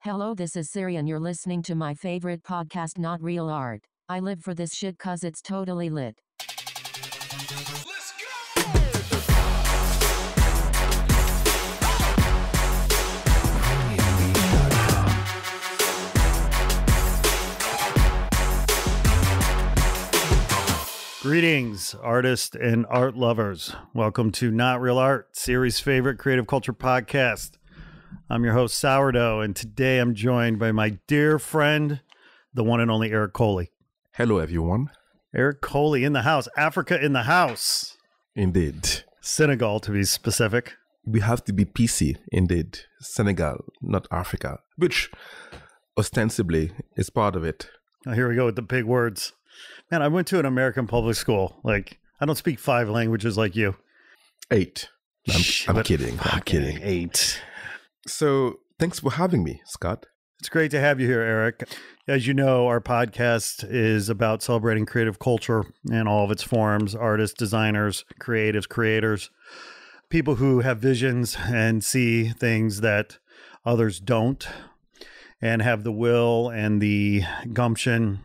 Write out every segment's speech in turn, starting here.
Hello, this is Siri and you're listening to my favorite podcast, Not Real Art. I live for this shit cause it's totally lit. Let's go! Greetings, artists and art lovers. Welcome to Not Real Art, Siri's favorite creative culture podcast. I'm your host, Sourdough, and today I'm joined by my dear friend, the one and only Eric Coly. Hello, everyone. Eric Coly in the house. Africa in the house. Indeed. Senegal, to be specific. We have to be PC, indeed. Senegal, not Africa, which ostensibly is part of it. Oh, here we go with the big words. Man, I went to an American public school. I don't speak 5 languages like you. 8. I'm kidding. I'm kidding. 8. So thanks for having me, Scott. It's great to have you here, Eric. As you know, our podcast is about celebrating creative culture in all of its forms, artists, designers, creatives, creators, people who have visions and see things that others don't and have the will and the gumption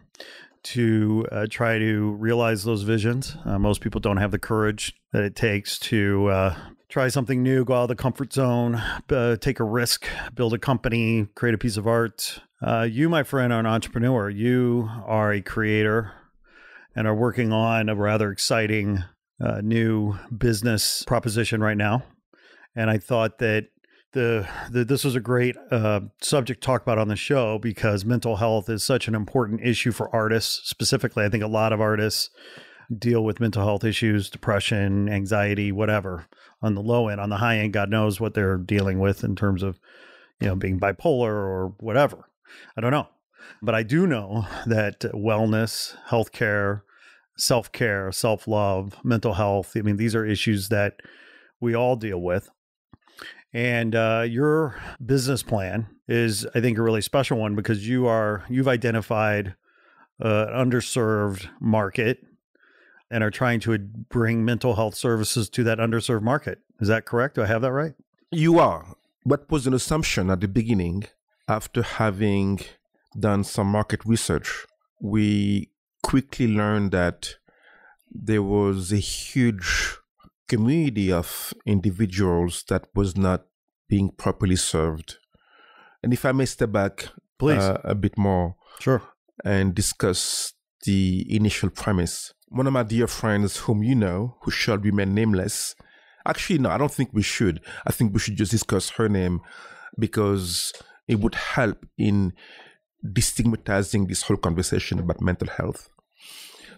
to try to realize those visions. Most people don't have the courage that it takes to try something new, go out of the comfort zone, take a risk, build a company, create a piece of art. You, my friend, are an entrepreneur. You are a creator and are working on a rather exciting new business proposition right now. And I thought that this was a great subject to talk about on the show because mental health is such an important issue for artists. Specifically, I think a lot of artists deal with mental health issues, depression, anxiety, whatever. On the low end, on the high end, God knows what they're dealing with in terms of, being bipolar or whatever. I don't know. But I do know that wellness, healthcare, self-care, self-love, mental health, these are issues that we all deal with. And your business plan is, I think, a really special one because you've identified an underserved market and are trying to bring mental health services to that underserved market. Is that correct? Do I have that right? You are. What was an assumption at the beginning, after having done some market research, we quickly learned that there was a huge community of individuals that was not being properly served. And if I may step back Please. A bit more, Sure, and discuss the initial premise. One of my dear friends whom you know, who shall remain nameless. Actually, no, I don't think we should. I think we should just discuss her name because it would help in destigmatizing this whole conversation about mental health.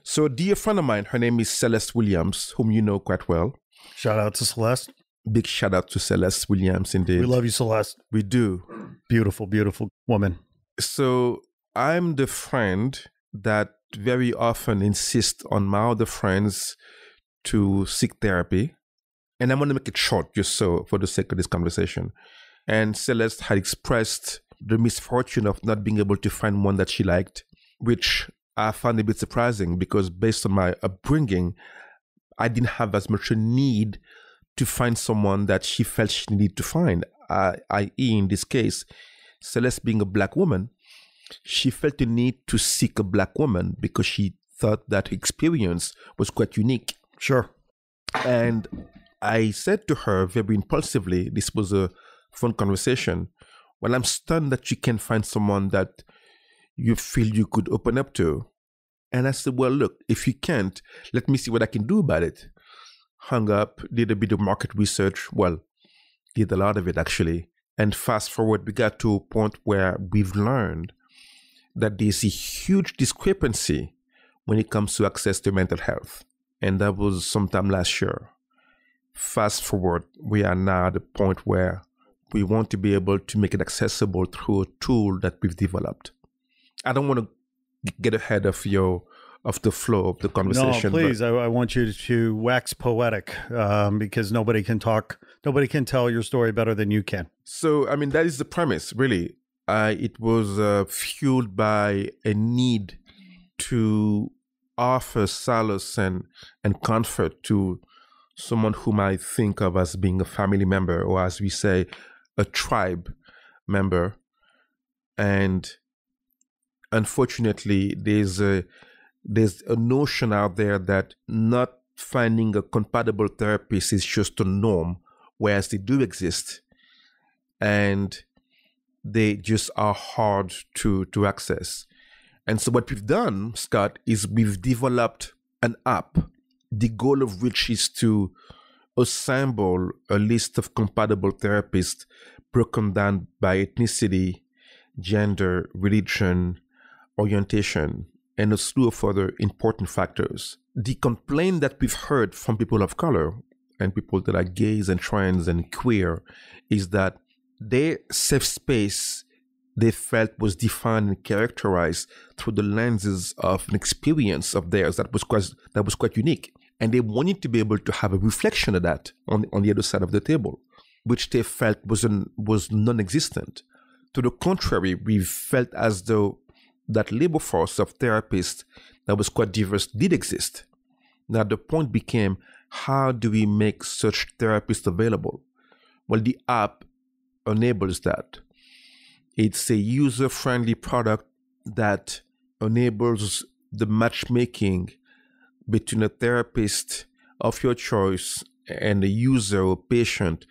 So a dear friend of mine, her name is Celeste Williams, whom you know quite well. shout out to Celeste. Big shout out to Celeste Williams, indeed. We love you, Celeste. We do. Beautiful, beautiful woman. So I'm the friend that very often insists on my other friends to seek therapy. And I'm going to make it short just so for the sake of this conversation. And Celeste had expressed the misfortune of not being able to find one that she liked, which I found a bit surprising because based on my upbringing, I didn't have as much a need to find someone that she felt she needed to find, i.e. in this case, Celeste being a Black woman, she felt the need to seek a Black woman because she thought that her experience was quite unique. Sure. And I said to her very impulsively, this was a fun conversation, well, I'm stunned that you can find someone that you feel you could open up to. And I said, well, look, if you can't, let me see what I can do about it. Hung up, did a bit of market research. Well, did a lot of it actually. And fast forward, we got to a point where we've learned that there's a huge discrepancy when it comes to access to mental health. And that was sometime last year. Fast forward, we are now at the point where we want to be able to make it accessible through a tool that we've developed. I don't want to get ahead of the flow of the conversation. No, please. I want you to wax poetic because nobody can tell your story better than you can. So, that is the premise, really. It was fueled by a need to offer solace and comfort to someone whom I think of as being a family member, or as we say, a tribe member And unfortunately, there's a notion out there that not finding a compatible therapist is just a norm, whereas they do exist, and they just are hard to access. And so what we've done, Scott, is we've developed an app, the goal of which is to assemble a list of compatible therapists broken down by ethnicity, gender, religion, orientation, and a slew of other important factors. The complaint that we've heard from people of color and people that are gays and trans and queer is that their safe space they felt was defined and characterized through the lenses of an experience of theirs that was quite unique. And they wanted to be able to have a reflection of that on the other side of the table, which they felt was non-existent. To the contrary, we felt as though that labor force of therapists that was quite diverse did exist. Now the point became, how do we make such therapists available? Well, the app enables that. It's a user-friendly product that enables the matchmaking between a therapist of your choice and a user or patient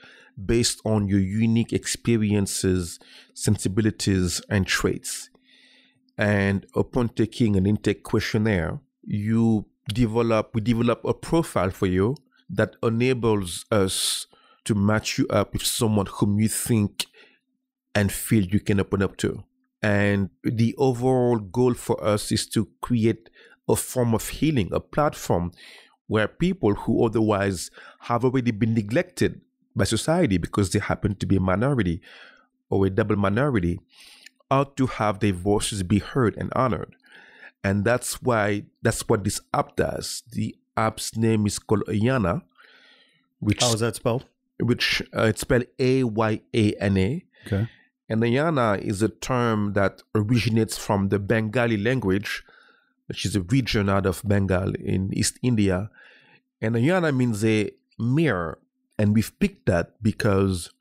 based on your unique experiences, sensibilities, and traits. And upon taking an intake questionnaire, we develop a profile for you that enables us to match you up with someone whom you think and feel you can open up to. And the overall goal for us is to create a form of healing, a platform where people who otherwise have already been neglected by society because they happen to be a minority or a double minority ought to have their voices be heard and honored. And that's what this app does. The app's name is called AYANA. How is that spelled? Which it's spelled AYANA. Okay. And AYANA is a term that originates from the Bengali language, which is a region out of Bengal in East India. And AYANA means a mirror. And we've picked that because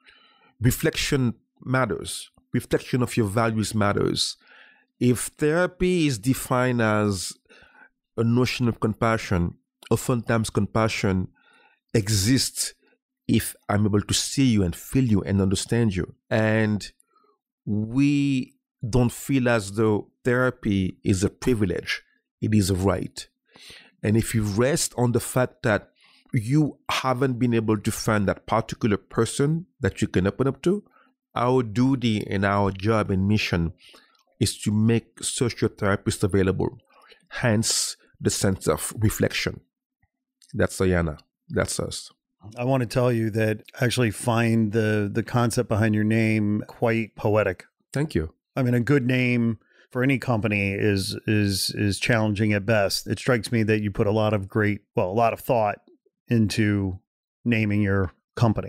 reflection matters. Reflection of your values matters. If therapy is defined as a notion of compassion, oftentimes compassion exists if I'm able to see you and feel you and understand you. And we don't feel as though therapy is a privilege. It is a right. And if you rest on the fact that you haven't been able to find that particular person that you can open up to, our duty and our job and mission is to make social therapists available. Hence the sense of reflection. That's AYANA. That's us. I want to tell you that I actually find the concept behind your name quite poetic. Thank you. I mean, a good name for any company is challenging at best. It strikes me that you put a lot of thought into naming your company.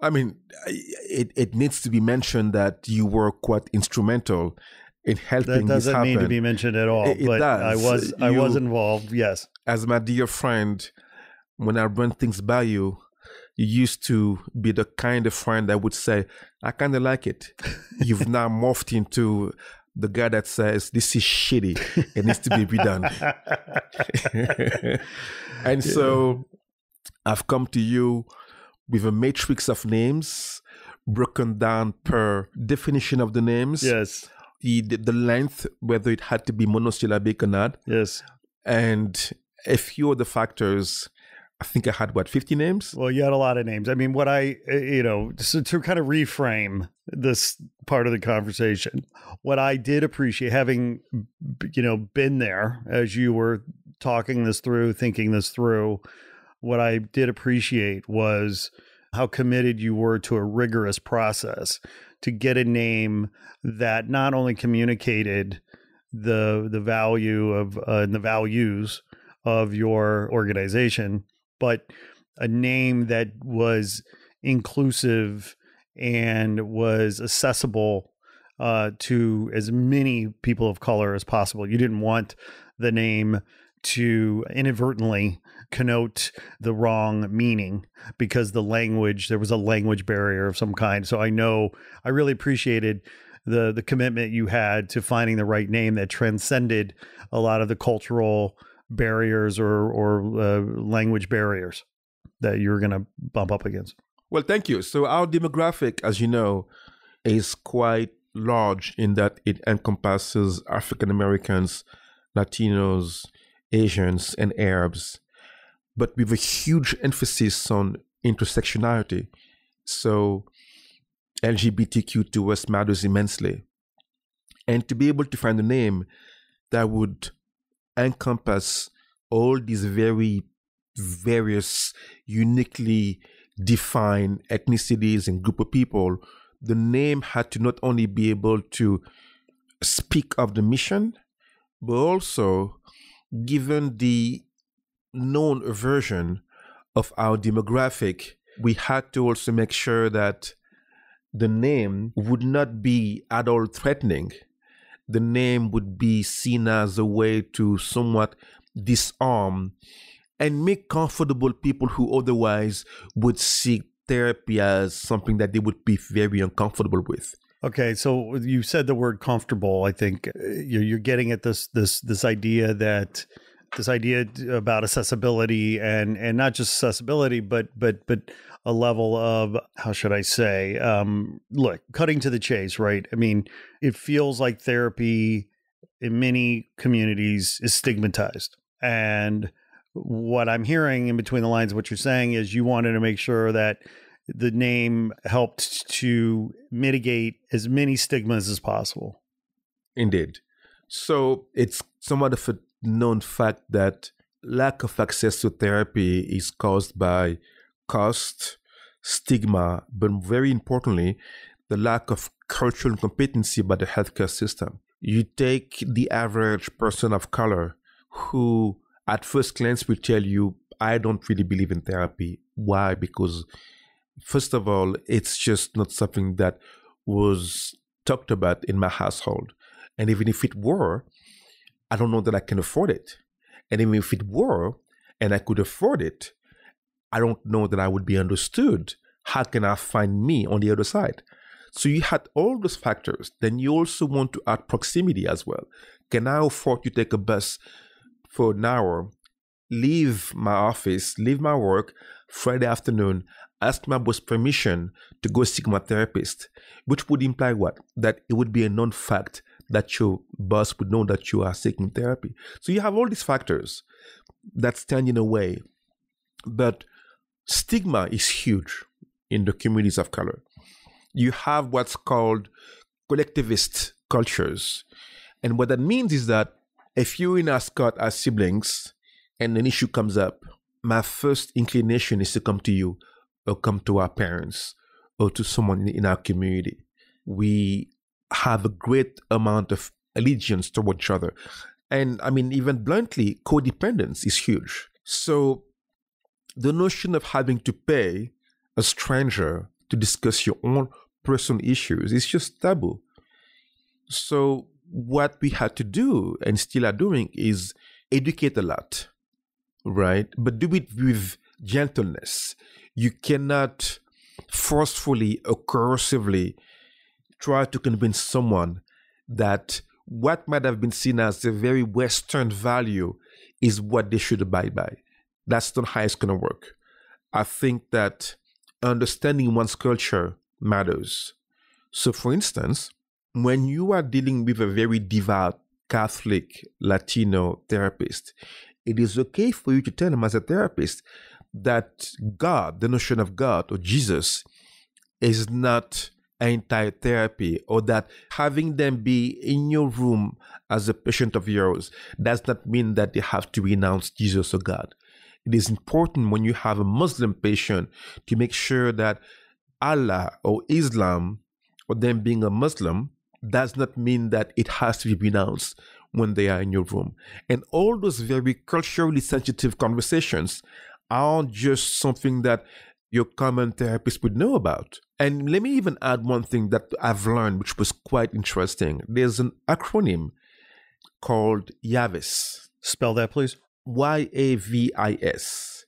I mean, it needs to be mentioned that you were quite instrumental in helping this happen. That doesn't need to be mentioned at all, It but does. I was involved, yes. As my dear friend, when I run things by you, you used to be the kind of friend that would say, I kind of like it. You've now morphed into the guy that says, this is shitty. It needs to be redone. And so I've come to you with a matrix of names broken down per definition of the names. Yes. The length, whether it had to be monosyllabic or not. Yes. And a few of the factors, I think I had, 50 names? Well, you had a lot of names. I mean, what to kind of reframe this part of the conversation, what I did appreciate, having, been there as you were talking this through, thinking this through, what I did appreciate was how committed you were to a rigorous process to get a name that not only communicated the value of and the values of your organization, but a name that was inclusive and was accessible to as many people of color as possible. You didn't want the name to inadvertently connote the wrong meaning because there was a language barrier of some kind. So I really appreciated the commitment you had to finding the right name that transcended a lot of the cultural barriers or language barriers that you're going to bump up against. Well, thank you. So our demographic, as you know, is quite large in that it encompasses African Americans, Latinos, Asians, and Arabs, but with a huge emphasis on intersectionality. So LGBTQ2S matters immensely. And to be able to find a name that would encompass all these very various, uniquely defined ethnicities and group of people, the name had to not only be able to speak of the mission, but also, given the known version of our demographic, we had to also make sure that the name would not be at all threatening. The name would be seen as a way to somewhat disarm and make comfortable people who otherwise would seek therapy as something that they would be very uncomfortable with. Okay, so you said the word comfortable. I think you're getting at this idea that this idea about accessibility and not just accessibility, but a level of, how should I say, look, cutting to the chase, right? I mean, it feels like therapy in many communities is stigmatized. And what I'm hearing in between the lines of what you're saying is you wanted to make sure that the name helped to mitigate as many stigmas as possible. Indeed. So it's somewhat of a known fact that lack of access to therapy is caused by cost, stigma, but very importantly, the lack of cultural competency by the healthcare system. You take the average person of color who at first glance will tell you, I don't really believe in therapy. Why? Because first of all, it's just not something that was talked about in my household. And even if it were, I don't know that I can afford it. And even if it were, and I could afford it, I don't know that I would be understood. How can I find me on the other side? So you had all those factors. Then you also want to add proximity as well. Can I afford to take a bus for an hour, leave my office, leave my work Friday afternoon, ask my boss permission to go seek my therapist, which would imply what? That it would be a known fact that your boss would know that you are seeking therapy. So you have all these factors that stand in a way. But stigma is huge in the communities of color. You have what's called collectivist cultures. And what that means is that if you and Scott are siblings and an issue comes up, my first inclination is to come to you or come to our parents or to someone in our community. We have a great amount of allegiance toward each other. And I mean, even bluntly, codependence is huge. So the notion of having to pay a stranger to discuss your own personal issues is just taboo. So what we had to do and still are doing is educate a lot, right? But do it with gentleness. You cannot forcefully or coercively try to convince someone that what might have been seen as a very Western value is what they should abide by. That's not how it's going to work. I think that understanding one's culture matters. So, for instance, when you are dealing with a very devout Catholic Latino therapist, it is okay for you to tell them as a therapist that God, the notion of God or Jesus, is not anti-therapy, or that having them be in your room as a patient of yours does not mean that they have to renounce Jesus or God. It is important when you have a Muslim patient to make sure that Allah or Islam, or them being a Muslim, does not mean that it has to be renounced when they are in your room. And all those very culturally sensitive conversations aren't just something that your common therapist would know about. And let me even add one thing that I've learned, which was quite interesting. There's an acronym called YAVIS. Spell that, please. YAVIS.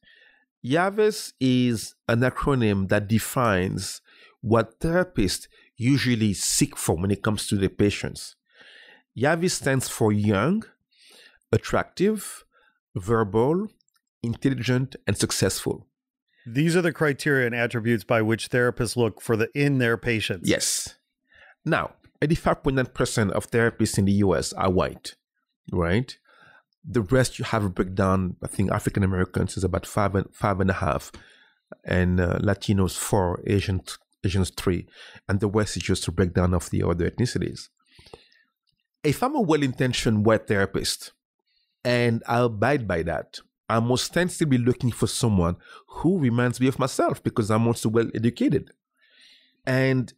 YAVIS is an acronym that defines what therapists usually seek for when it comes to their patients. YAVI stands for young, attractive, verbal, intelligent, and successful. These are the criteria and attributes by which therapists look for in their patients. Yes. Now, 85.9% of therapists in the US are white, right? The rest, you have a breakdown. I think African Americans is about 5.5, and Latinos 4, Asians 3, and the rest is just a breakdown of the other ethnicities. If I'm a well-intentioned white therapist and I abide by that, I must ostensibly be looking for someone who reminds me of myself because I'm also well-educated. And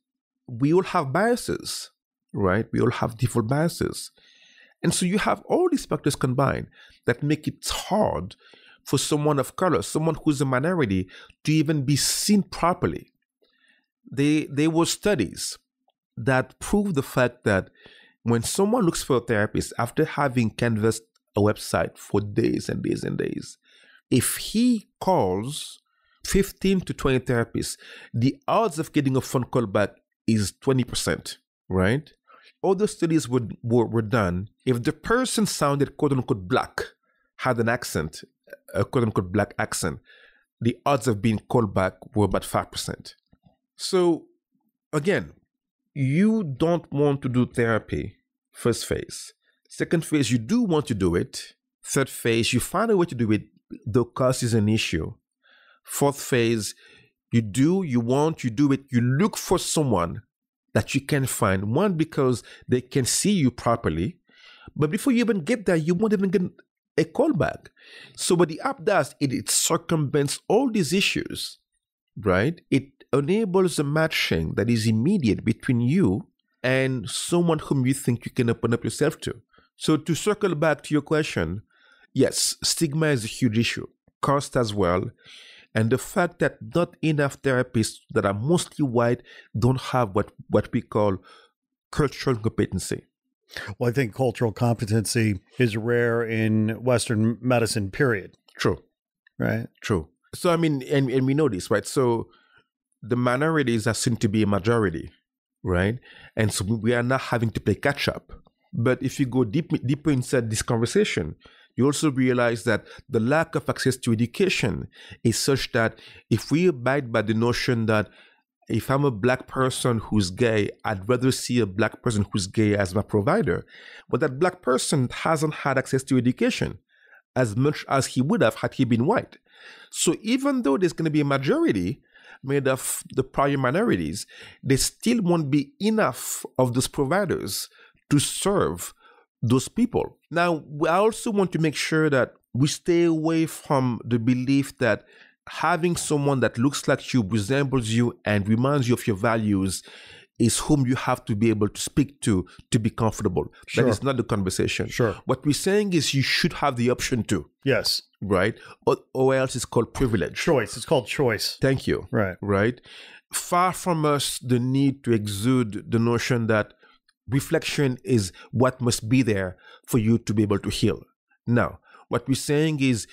we all have biases, right? We all have default biases. And so you have all these factors combined that make it hard for someone of color, someone who's a minority, to even be seen properly. There were studies that prove the fact that when someone looks for a therapist after having canvassed a website for days and days and days, if he calls 15 to 20 therapists, the odds of getting a phone call back is 20%, right? Other studies were done. If the person sounded quote-unquote black, had an accent, a quote-unquote black accent, the odds of being called back were about 5%. So, again, you don't want to do therapy, first phase. Second phase, you do want to do it. Third phase, you find a way to do it, though cost is an issue. Fourth phase, you do it, you look for someone that you can find. One, because they can see you properly. But before you even get there, you won't even get a call back. So what the app does, it circumvents all these issues, right? It enables a matching that is immediate between you and someone whom you think you can open up yourself to. So to circle back to your question, yes, stigma is a huge issue. Cost as well. And the fact that not enough therapists that are mostly white don't have what we call cultural competency. Well, I think cultural competency is rare in Western medicine, period. True. Right? True. So, I mean, and we know this, right? So the minorities are seen to be a majority, right? And so we are not having to play catch up. But if you go deeper inside this conversation, you also realize that the lack of access to education is such that if we abide by the notion that if I'm a black person who's gay, I'd rather see a black person who's gay as my provider, but that black person hasn't had access to education as much as he would have had he been white. So even though there's going to be a majority made of the prior minorities, there still won't be enough of those providers to serve those people. Now, I also want to make sure that we stay away from the belief that having someone that looks like you, resembles you, and reminds you of your values is whom you have to be able to speak to be comfortable. Sure. That is not the conversation. Sure. What we're saying is you should have the option to. Yes. Right? Or else it's called privilege. Choice. It's called choice. Thank you. Right. Right? Far from us the need to exude the notion that reflection is what must be there for you to be able to heal. Now, what we're saying is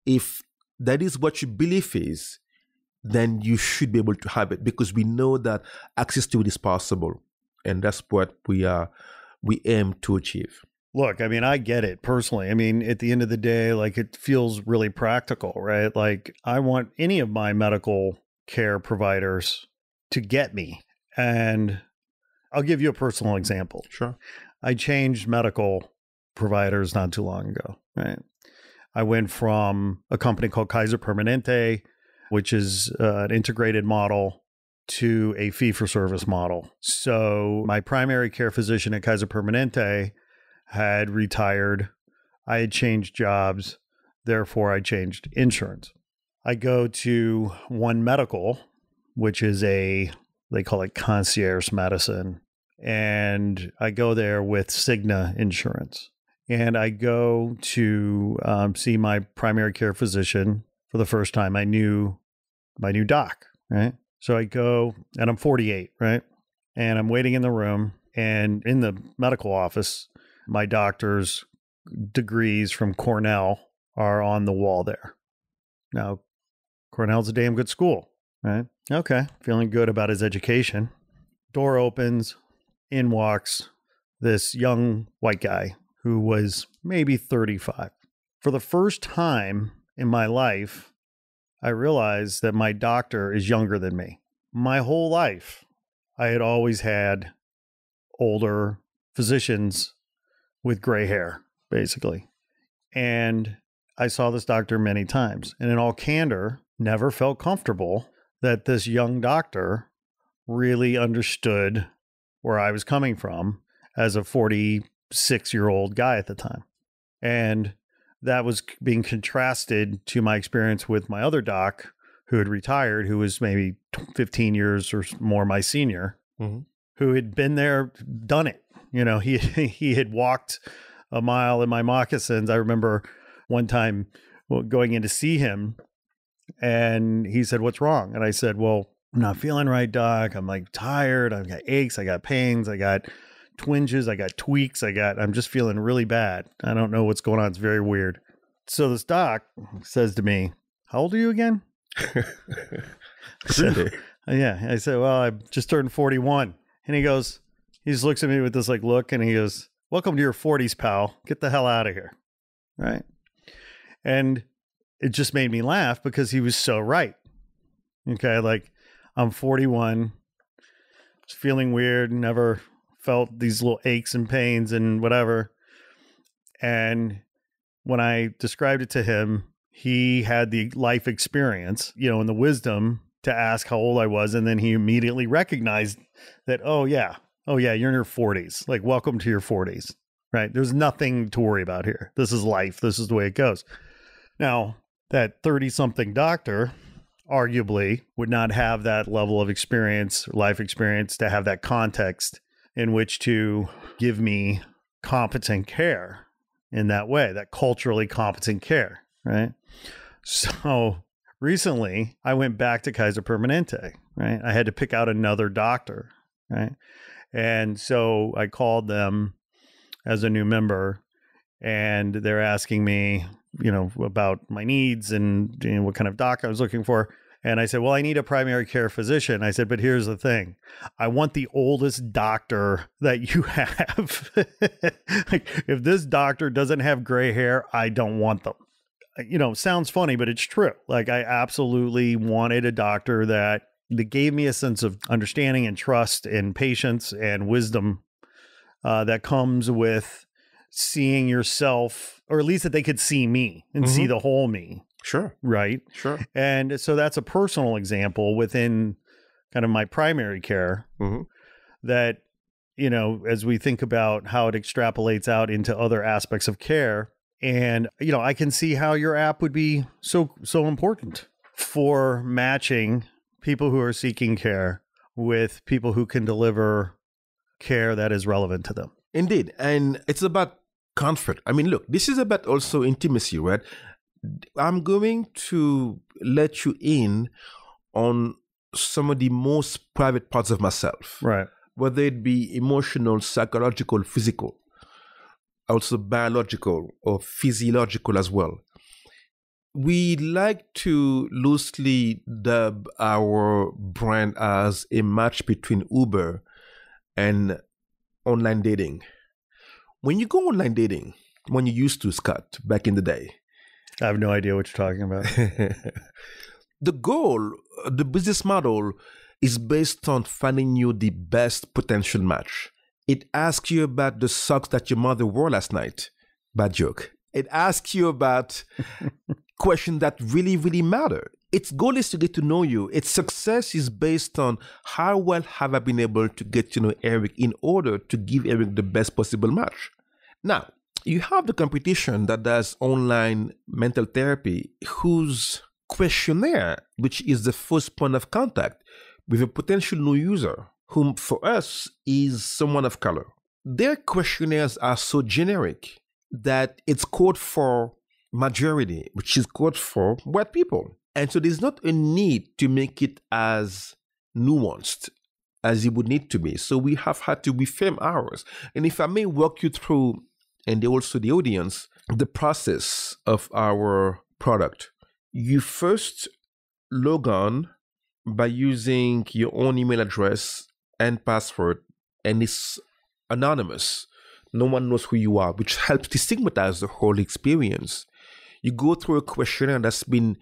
if that is what your belief is, then you should be able to have it because we know that access to it is possible. And that's what we aim to achieve. Look, I mean, I get it personally. I mean, at the end of the day, like it feels really practical, right? Like I want any of my medical care providers to get me. And I'll give you a personal example. Sure. I changed medical providers not too long ago, right? I went from a company called Kaiser Permanente, which is an integrated model, to a fee-for-service model. So my primary care physician at Kaiser Permanente had retired. I had changed jobs. Therefore, I changed insurance. I go to One Medical, which is they call it concierge medicine. And I go there with Cigna insurance. And I go to see my primary care physician for the first time. I knew my new doc, right? So I go, and I'm 48, right? And I'm waiting in the room. And in the medical office, my doctor's degrees from Cornell are on the wall there. Now, Cornell's a damn good school, right? Okay, feeling good about his education. Door opens, in walks this young white guy who was maybe 35. For the first time in my life, I realized that my doctor is younger than me. My whole life, I had always had older physicians with gray hair, basically. And I saw this doctor many times. And in all candor, never felt comfortable that this young doctor really understood where I was coming from as a 46-year-old guy at the time. And that was being contrasted to my experience with my other doc who had retired, who was maybe 15 years or more my senior, who had been there, done it. You know, he had walked a mile in my moccasins. I remember one time going in to see him and he said, "What's wrong?" And I said, "Well, I'm not feeling right, doc. I'm like tired. I've got aches. I got pains. I got twinges. I got tweaks. I'm just feeling really bad. I don't know what's going on. It's very weird." So this doc says to me, "How old are you again?" So, yeah. I said, "Well, I just turned 41. And he just looks at me with this like look and he goes, "Welcome to your 40s, pal. Get the hell out of here." Right. And it just made me laugh because he was so right. Okay. Like, I'm 41, feeling weird, never felt these little aches and pains and whatever. And when I described it to him, he had the life experience, you know, and the wisdom to ask how old I was. And then he immediately recognized that, oh yeah, you're in your 40s. Like, welcome to your 40s, right? There's nothing to worry about here. This is life. This is the way it goes. Now, that 30-something doctor arguably would not have that level of experience, life experience, to have that context in which to give me competent care in that way, that culturally competent care, right? So recently I went back to Kaiser Permanente, right? I had to pick out another doctor, right? And so I called them as a new member and they're asking me, you know, about my needs and, you know, what kind of doc I was looking for. And I said, "Well, I need a primary care physician." I said, "But here's the thing. I want the oldest doctor that you have." Like, if this doctor doesn't have gray hair, I don't want them. You know, sounds funny, but it's true. Like, I absolutely wanted a doctor that gave me a sense of understanding and trust and patience and wisdom that comes with seeing yourself, or at least that they could see me and see the whole me. Sure. Right. Sure. And so that's a personal example within kind of my primary care that, you know, as we think about how it extrapolates out into other aspects of care. And, you know, I can see how your app would be so important for matching people who are seeking care with people who can deliver care that is relevant to them. Indeed. And it's about comfort. I mean, look, this is about also intimacy, right? I'm going to let you in on some of the most private parts of myself. Right. Whether it be emotional, psychological, physical, also biological or physiological as well. We like to loosely dub our brand as a match between Uber and online dating. When you go online dating, when you used to, Scott, back in the day, I have no idea what you're talking about. The goal, the business model is based on finding you the best potential match. It asks you about the socks that your mother wore last night. Bad joke. It asks you about questions that really, really matter. Its goal is to get to know you. Its success is based on how well have I been able to get to know Eric in order to give Eric the best possible match. Now, you have the competition that does online mental therapy, whose questionnaire, which is the first point of contact with a potential new user, whom for us is someone of color. Their questionnaires are so generic that it's code for majority, which is code for white people. And so there's not a need to make it as nuanced as it would need to be. So we have had to reframe ours. And if I may walk you through, and also the audience, the process of our product. You first log on by using your own email address and password, and it's anonymous. No one knows who you are, which helps destigmatize the whole experience. You go through a questionnaire that's been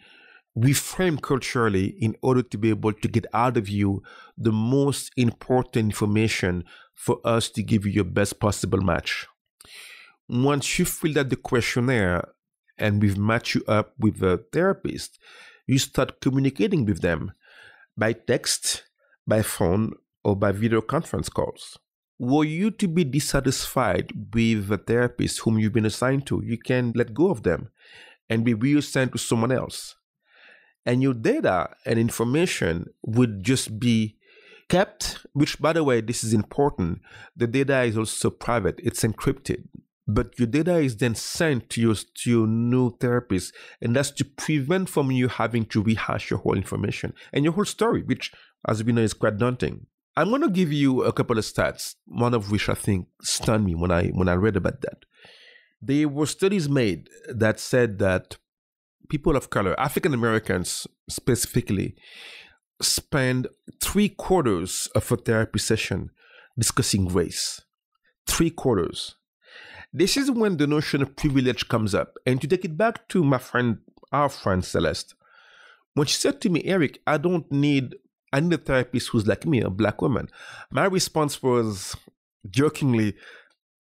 reframed culturally in order to be able to get out of you the most important information for us to give you your best possible match. Once you fill out the questionnaire and we've matched you up with a therapist, you start communicating with them by text, by phone, or by video conference calls. Were you to be dissatisfied with a therapist whom you've been assigned to, you can let go of them and be reassigned to someone else. And your data and information would just be kept, which, by the way, this is important. The data is also private, it's encrypted. But your data is then sent to your new therapist, and that's to prevent from you having to rehash your whole information and your whole story, which, as we know, is quite daunting. I'm going to give you a couple of stats, one of which I think stunned me when I read about that. There were studies made that said that people of color, African Americans specifically, spend 3/4 of a therapy session discussing race. 3/4. This is when the notion of privilege comes up. And to take it back to our friend Celeste, when she said to me, Eric, I need a therapist who's like me, a black woman. My response was jokingly,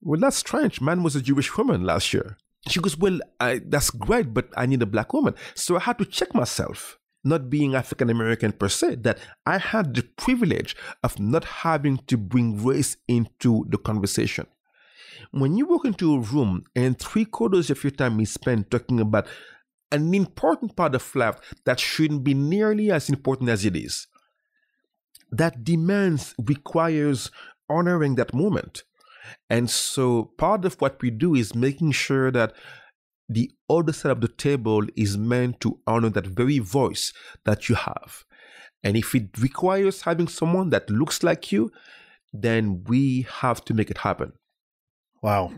well, that's strange. Mine was a Jewish woman last year. She goes, well, that's great, but I need a black woman. So I had to check myself, not being African American per se, that I had the privilege of not having to bring race into the conversation. When you walk into a room and 3/4 of your time is spent talking about an important part of life that shouldn't be nearly as important as it is, that requires honoring that moment. And so part of what we do is making sure that the other side of the table is meant to honor that very voice that you have. And if it requires having someone that looks like you, then we have to make it happen. Wow.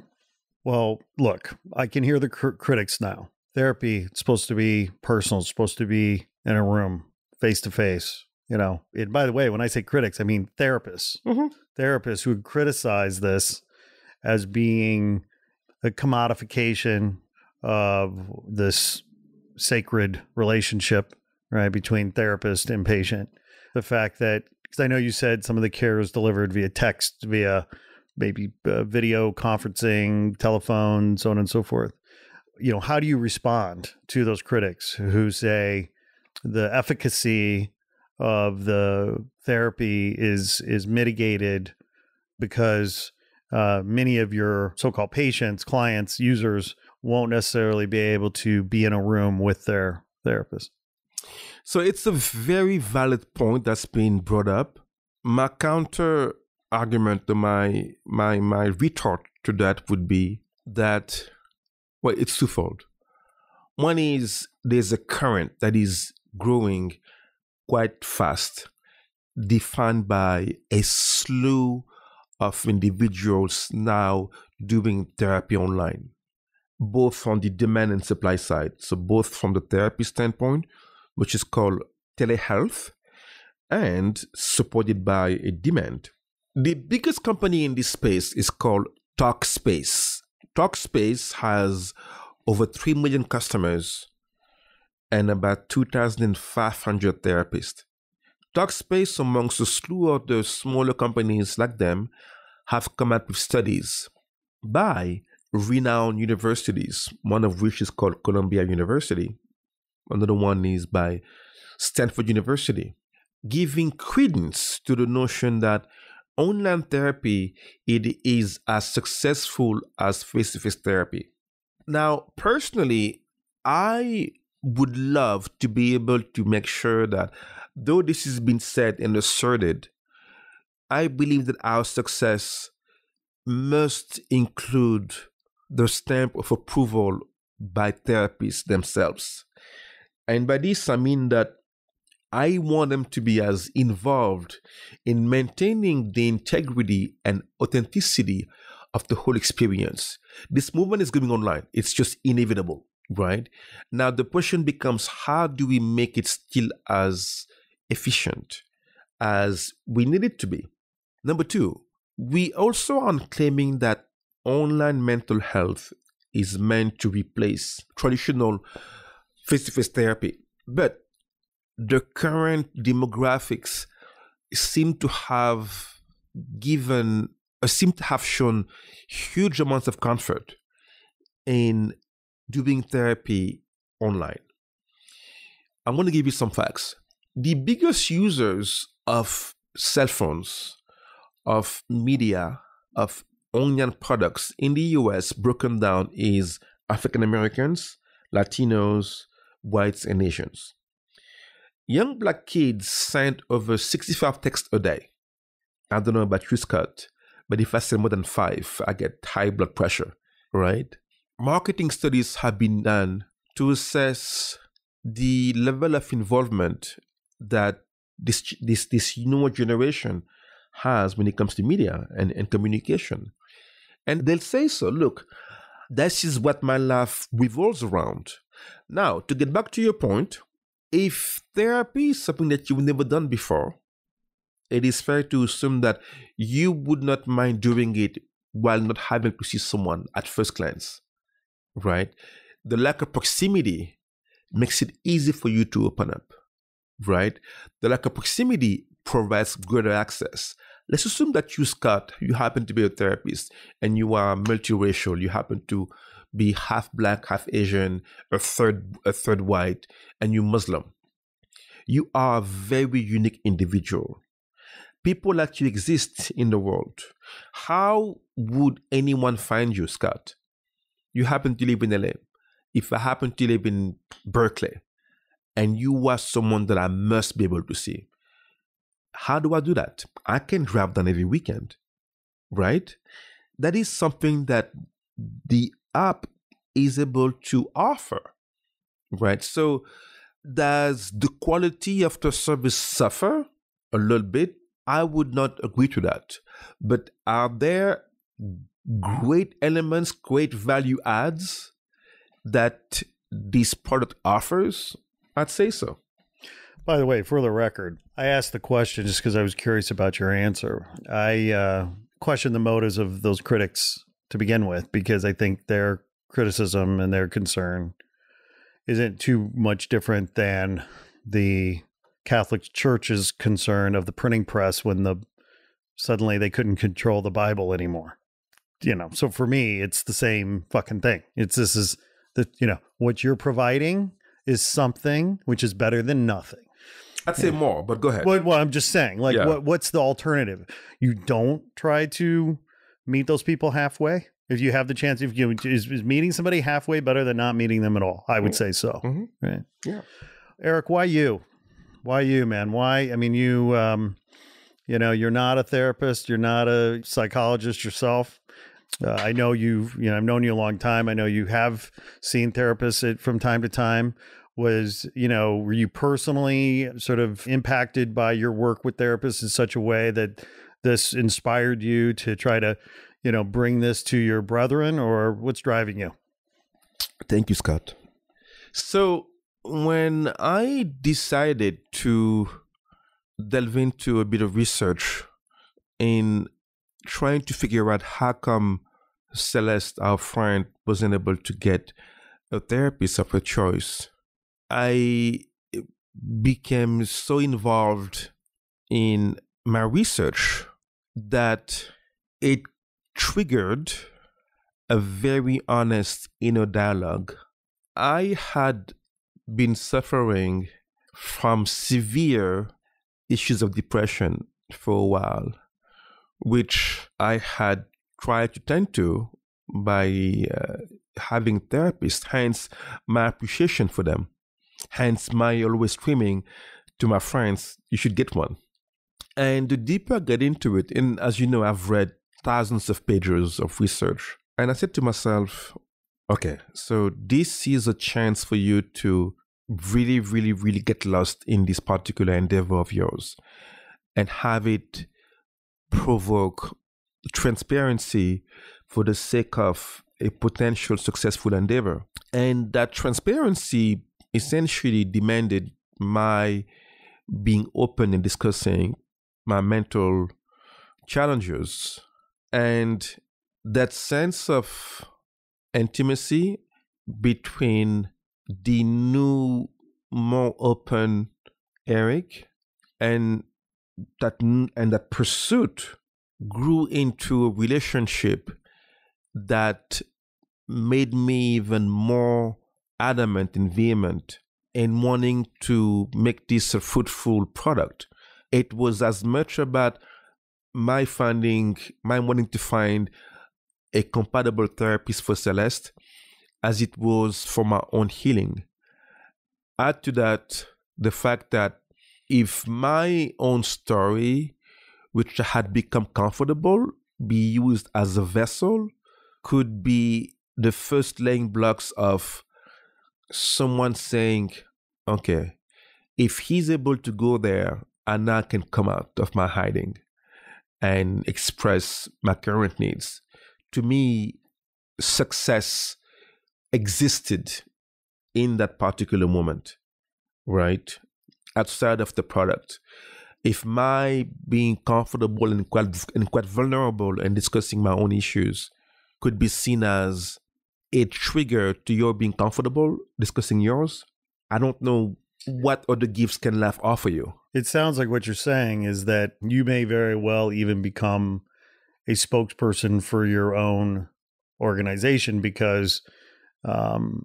Well, look, I can hear the critics now. Therapy, it's supposed to be personal. It's supposed to be in a room, face to face. And by the way, when I say critics, I mean therapists. Mm-hmm. Therapists who criticize this as being a commodification of this sacred relationship, right, between therapist and patient. The fact that, because I know you said some of the care is delivered via text, via maybe video conferencing, telephone, so on and so forth. How do you respond to those critics who say the efficacy of the therapy is mitigated because many of your so-called patients, clients, users won't necessarily be able to be in a room with their therapist? So it's a very valid point that's been brought up. My counter argument, my retort to that would be that, well, it's twofold. One is there's a current that is growing quite fast, defined by a slew of individuals now doing therapy online, both on the demand and supply side. So both from the therapy standpoint, which is called telehealth, and supported by a demand. The biggest company in this space is called Talkspace. Talkspace has over 3 million customers and about 2,500 therapists. Talkspace, amongst a slew of the smaller companies like them, have come out with studies by renowned universities, one of which is called Columbia University. Another one is by Stanford University, giving credence to the notion that online therapy, it is as successful as face-to-face therapy. Now, personally, I would love to be able to make sure that, though this has been said and asserted, I believe that our success must include the stamp of approval by therapists themselves. And by this, I mean that I want them to be as involved in maintaining the integrity and authenticity of the whole experience. This movement is going online. It's just inevitable, right? Now, the question becomes, how do we make it still as efficient as we need it to be? Number two, we also aren't claiming that online mental health is meant to replace traditional face-to-face therapy. But the current demographics seem to have shown huge amounts of comfort in doing therapy online. I'm going to give you some facts. The biggest users of cell phones, of media, of online products in the US broken down is African Americans, Latinos, whites, and Asians. Young Black kids send over 65 texts a day. I don't know about you, Scott, but if I send more than 5, I get high blood pressure, right? Marketing studies have been done to assess the level of involvement that this newer generation has when it comes to media and communication. And they'll say so, look, this is what my life revolves around. Now, to get back to your point, if therapy is something that you've never done before, it is fair to assume that you would not mind doing it while not having to see someone at first glance, right? The lack of proximity makes it easy for you to open up, right? The lack of proximity provides greater access. Let's assume that you, Scott, you happen to be a therapist and you are multiracial. You happen to be half Black, half Asian, a third white, and you're Muslim. You are a very unique individual. People like you exist in the world. How would anyone find you, Scott? You happen to live in LA. If I happen to live in Berkeley, and you are someone that I must be able to see, how do I do that? I can drive down every weekend, right? That is something that the app is able to offer, right? So does the quality of the service suffer a little bit? I would not agree to that. But are there great elements, great value adds that this product offers? I'd say so. By the way, for the record, I asked the question just because I was curious about your answer. I questioned the motives of those critics to begin with, because I think their criticism and their concern isn't too much different than the Catholic Church's concern of the printing press when suddenly they couldn't control the Bible anymore. So for me, it's the same fucking thing. What you're providing is something which is better than nothing. I'd say more, but go ahead. Well, I'm just saying, what's the alternative? You don't try to meet those people halfway. If you have the chance, is meeting somebody halfway better than not meeting them at all? I would say so. Mm-hmm. Right? Yeah. Eric, why you? Why you, man? Why? I mean, you're not a therapist. You're not a psychologist yourself. I know I've known you a long time. I know you have seen therapists from time to time. Were you personally sort of impacted by your work with therapists in such a way that this inspired you to try to, bring this to your brethren, or what's driving you? Thank you, Scott. So when I decided to delve into a bit of research in trying to figure out how come Celeste, our friend, wasn't able to get a therapist of her choice, I became so involved in my research that it triggered a very honest inner dialogue. I had been suffering from severe issues of depression for a while, which I had tried to tend to by having therapists, hence my appreciation for them. Hence my always screaming to my friends, you should get one. And the deeper I get into it, and as you know, I've read thousands of pages of research, and I said to myself, okay, so this is a chance for you to really, really, really get lost in this particular endeavor of yours and have it provoke transparency for the sake of a potential successful endeavor. And that transparency essentially demanded my being open and discussing my mental challenges. And that sense of intimacy between the new, more open Eric and that pursuit grew into a relationship that made me even more adamant and vehement in wanting to make this a fruitful product. It was as much about my wanting to find a compatible therapist for Celeste as it was for my own healing. Add to that the fact that if my own story, which had become comfortable, be used as a vessel, could be the first laying blocks of someone saying, okay, if he's able to go there, I now can come out of my hiding and express my current needs. To me, success existed in that particular moment, right? Outside of the product. If my being comfortable and quite vulnerable and discussing my own issues could be seen as a trigger to your being comfortable discussing yours, I don't know what other gifts can life offer you. It sounds like what you're saying is that you may very well even become a spokesperson for your own organization because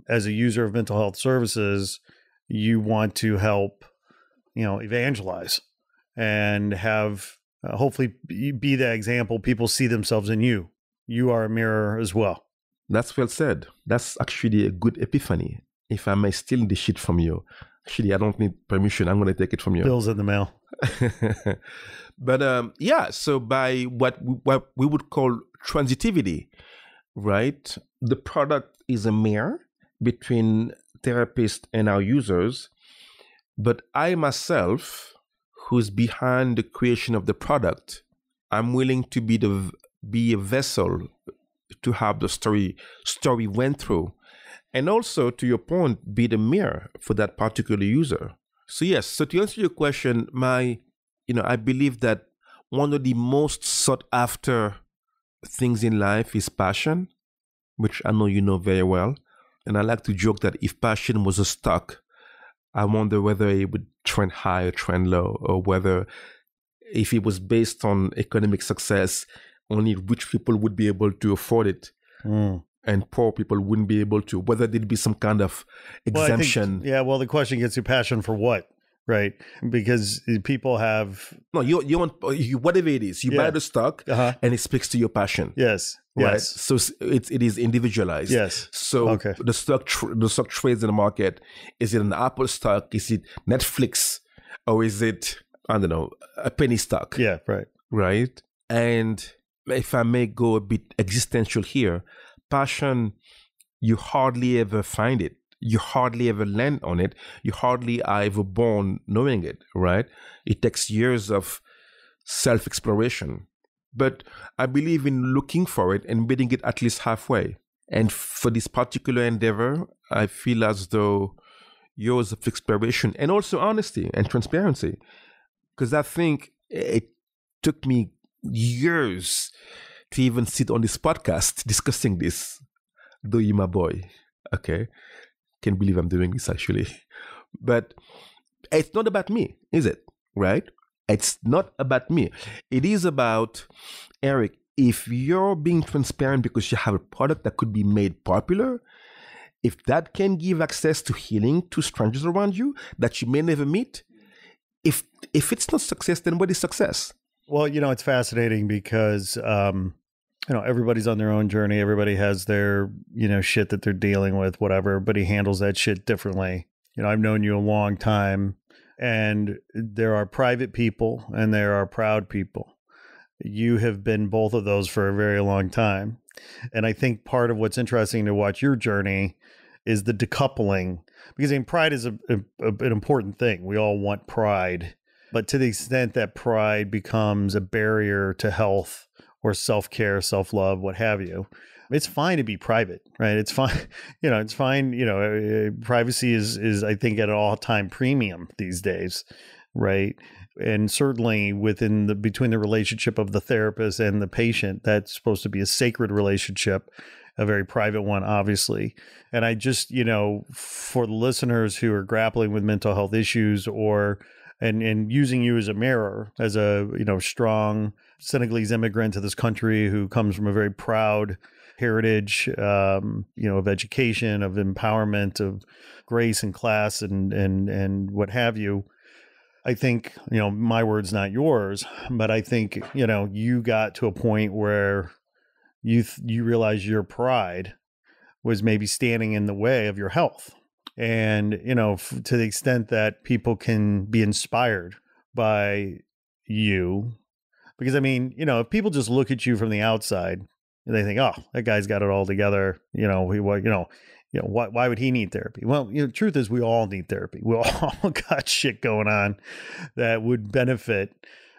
as a user of mental health services, you want to help, evangelize and have hopefully be that example. People see themselves in you. You are a mirror as well. That's well said. That's actually a good epiphany. If I may steal the shit from you, actually, I don't need permission. I'm going to take it from you. Bill's in the mail. But so by what we would call transitivity, right? The product is a mirror between therapists and our users, but I myself, who's behind the creation of the product, I'm willing to be a vessel to have the story went through, and also, to your point, be the mirror for that particular user. So yes, so to answer your question, I believe that one of the most sought after things in life is passion, which I know you know very well. And I like to joke that if passion was a stock, I wonder whether it would trend high or trend low, or whether if it was based on economic success, only rich people would be able to afford it. And poor people wouldn't be able to, whether there'd be some kind of exemption. Well, the question gets to passion for what, right? Because people have... No, you want, whatever it is, you buy the stock and it speaks to your passion. Yes. Right. Yes. So it is individualized. Yes. So the stock trades in the market. Is it an Apple stock? Is it Netflix? Or is it, I don't know, a penny stock? Yeah, right. Right. And if I may go a bit existential here, passion, you hardly ever find it. You hardly ever land on it. You hardly are ever born knowing it, right? It takes years of self-exploration. But I believe in looking for it and meeting it at least halfway. And for this particular endeavor, I feel as though yours of exploration and also honesty and transparency. Because I think it took me years to even sit on this podcast discussing this, though you're my boy. Okay. Can't believe I'm doing this actually. But it's not about me, is it? Right? It's not about me. It is about, Eric, if you're being transparent because you have a product that could be made popular, if that can give access to healing to strangers around you that you may never meet, if it's not success, then what is success? Well, it's fascinating because, everybody's on their own journey. Everybody has their, shit that they're dealing with, whatever. Everybody handles that shit differently. I've known you a long time, and there are private people and there are proud people. You have been both of those for a very long time. And I think part of what's interesting to watch your journey is the decoupling, because pride is an important thing. We all want pride, but to the extent that pride becomes a barrier to health or self-care, self-love, what have you, it's fine to be private, right? It's fine. It's fine. Privacy is I think at an all-time premium these days, right? And certainly between the relationship of the therapist and the patient, that's supposed to be a sacred relationship, a very private one, obviously. And I just, for the listeners who are grappling with mental health issues and using you as a mirror, as a, strong Senegalese immigrant to this country who comes from a very proud heritage, of education, of empowerment, of grace and class and what have you. I think, my word's not yours, but I think, you got to a point where you realize your pride was maybe standing in the way of your health. And, to the extent that people can be inspired by you, because if people just look at you from the outside and they think, oh, that guy's got it all together, why would he need therapy? Well, the truth is we all need therapy. We all got shit going on that would benefit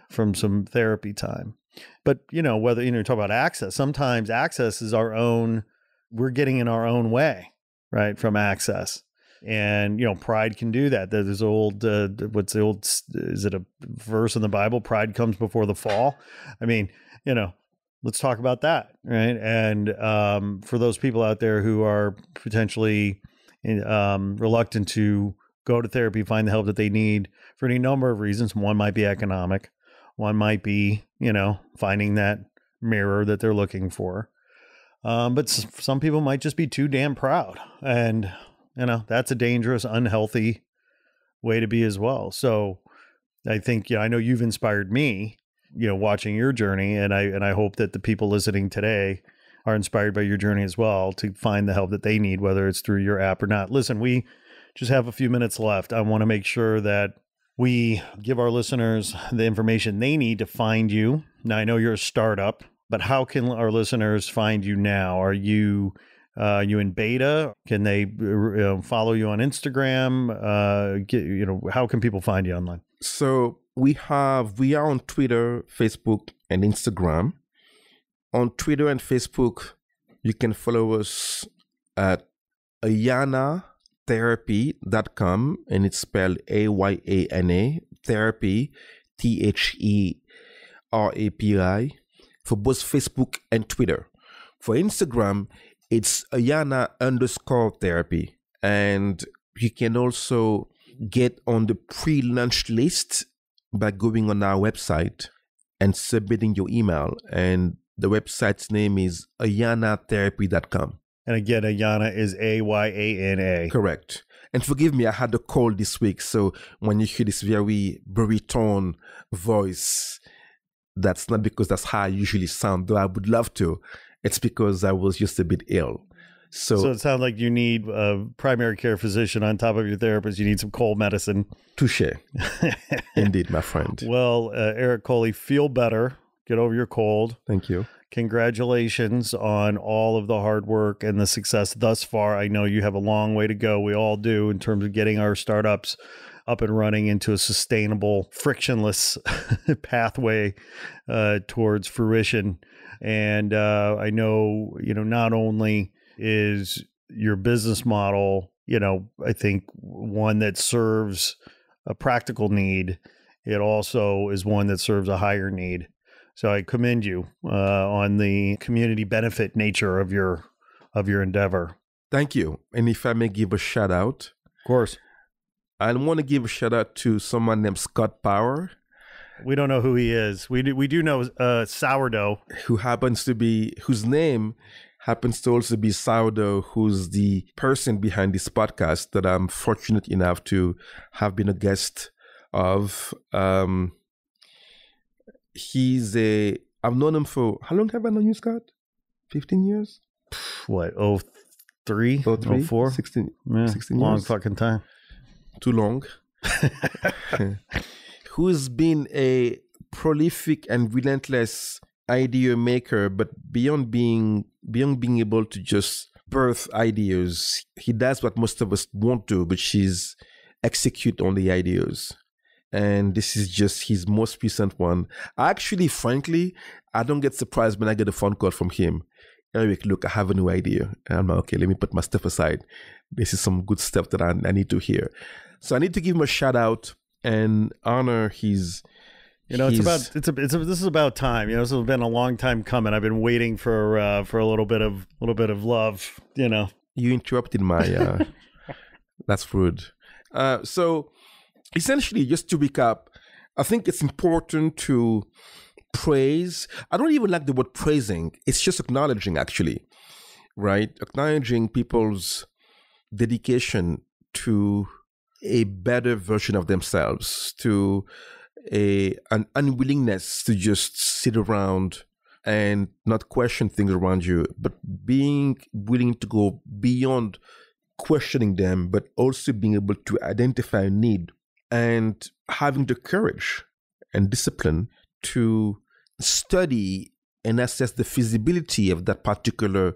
from some therapy time. But, whether, talk about access, sometimes access is we're getting in our own way, right, from access. And, pride can do that. There's is it a verse in the Bible? Pride comes before the fall. Let's talk about that, right? And for those people out there who are potentially reluctant to go to therapy, find the help that they need for any number of reasons. One might be economic. One might be, finding that mirror that they're looking for. But some people might just be too damn proud. And, that's a dangerous, unhealthy way to be as well. So I think, I know you've inspired me, watching your journey. And I hope that the people listening today are inspired by your journey as well to find the help that they need, whether it's through your app or not. Listen, we just have a few minutes left. I want to make sure that we give our listeners the information they need to find you. Now, I know you're a startup, but how can our listeners find you now? Are you in beta? Can they follow you on Instagram? How can people find you online? So we are on Twitter, Facebook, and Instagram. On Twitter and Facebook, you can follow us at AYANA.therapy.com, and it's spelled AYANA therapy, THERAPI, for both Facebook and Twitter. For Instagram, it's AYANA_therapy. And you can also get on the pre-launch list by going on our website and submitting your email. And the website's name is ayanatherapy.com. And again, AYANA is AYANA. Correct. And forgive me, I had a cold this week. So when you hear this very baritone voice, that's not because that's how I usually sound, though I would love to. It's because I was just a bit ill. So it sounds like you need a primary care physician on top of your therapist. You need some cold medicine. Touche. Indeed, my friend. Well, Eric Coly, feel better. Get over your cold. Thank you. Congratulations on all of the hard work and the success thus far. I know you have a long way to go. We all do in terms of getting our startups up and running into a sustainable, frictionless pathway towards fruition. And I know, not only is your business model, I think one that serves a practical need, it also is one that serves a higher need. So I commend you on the community benefit nature of your endeavor. Thank you. And if I may give a shout out. Of course. I want to give a shout out to someone named Scott Power. We don't know who he is. We do know Sourdough. Whose name happens to also be Sourdough, who's the person behind this podcast that I'm fortunate enough to have been a guest of. I've known him for, how long have I known you, Scott? 15 years? What, 03? 04? 16 years. Long fucking time. Too long. Who's been a prolific and relentless idea maker, but beyond being able to just birth ideas, he does what most of us won't do, which is execute on the ideas. And this is just his most recent one. Actually, frankly, I don't get surprised when I get a phone call from him. Eric, look, I have a new idea. And I'm like, okay, let me put my stuff aside. This is some good stuff that I need to hear. So I need to give him a shout out and honor his. This is about time. This has been a long time coming. I've been waiting for a little bit of love. You interrupted my. That's rude. So, essentially, just to recap, I think it's important to praise. I don't even like the word praising. It's just acknowledging, actually, right? Acknowledging people's dedication to a better version of themselves, to an unwillingness to just sit around and not question things around you, but being willing to go beyond questioning them, but also being able to identify a need and having the courage and discipline to study and assess the feasibility of that particular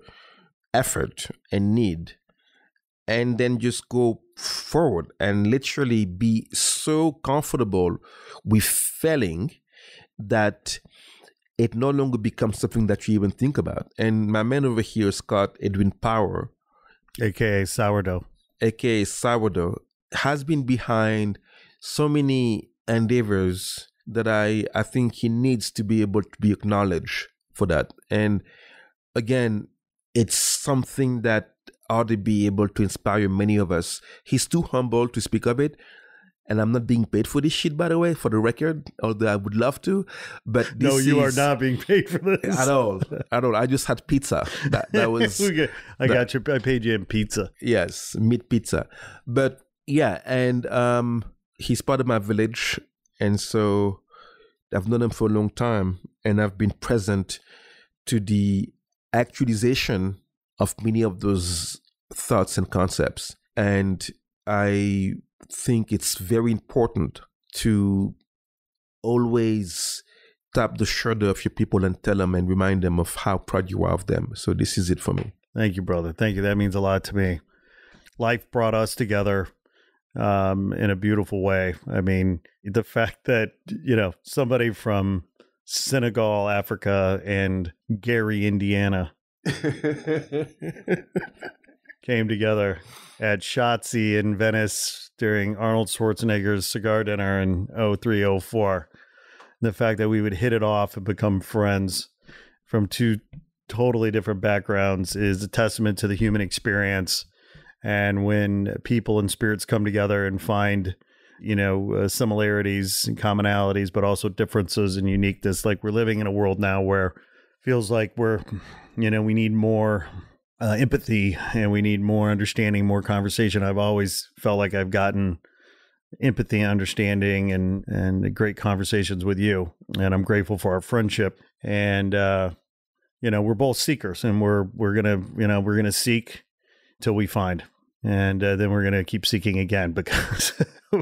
effort and need, and then just go forward and literally be so comfortable with failing that it no longer becomes something that you even think about. And my man over here, Scott Edwin Power, aka Sourdough, has been behind so many endeavors that I think he needs to be able to be acknowledged for that. And again, it's something that ought to be able to inspire many of us. He's too humble to speak of it. And I'm not being paid for this shit, by the way, for the record, although I would love to. But you are not being paid for this. At all. I just had pizza. That was... got you. I paid you in pizza. Yes, meat pizza. But yeah, and he's part of my village. And so I've known him for a long time. And I've been present to the actualization of many of those thoughts and concepts. And I think it's very important to always tap the shoulder of your people and tell them and remind them of how proud you are of them. So this is it for me. Thank you, brother. Thank you. That means a lot to me. Life brought us together in a beautiful way. I mean, the fact that, somebody from Senegal, Africa, and Gary, Indiana came together at Shotzi in Venice during Arnold Schwarzenegger's cigar dinner in 0304. The fact that we would hit it off and become friends from two totally different backgrounds is a testament to the human experience. And when people and spirits come together and find, similarities and commonalities, but also differences and uniqueness, like we're living in a world now where it feels like we need more empathy and we need more understanding, more conversation. I've always felt like I've gotten empathy and understanding and great conversations with you. And I'm grateful for our friendship. And, we're both seekers, and we're going to seek till we find. And then we're going to keep seeking again because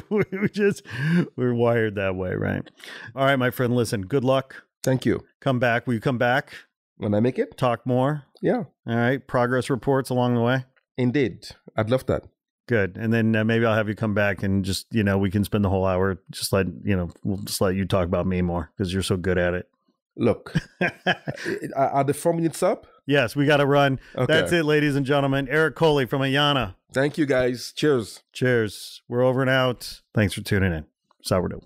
we're wired that way. Right. All right, my friend, listen, good luck. Thank you. Come back. Will you come back? When I make it? Talk more? Yeah. All right. Progress reports along the way? Indeed. I'd love that. Good. And then maybe I'll have you come back and just, we can spend the whole hour we'll just let you talk about me more because you're so good at it. Look, are the 4 minutes up? Yes, we got to run. Okay. That's it, ladies and gentlemen. Eric Coly from AYANA. Thank you, guys. Cheers. Cheers. We're over and out. Thanks for tuning in. Sourdough.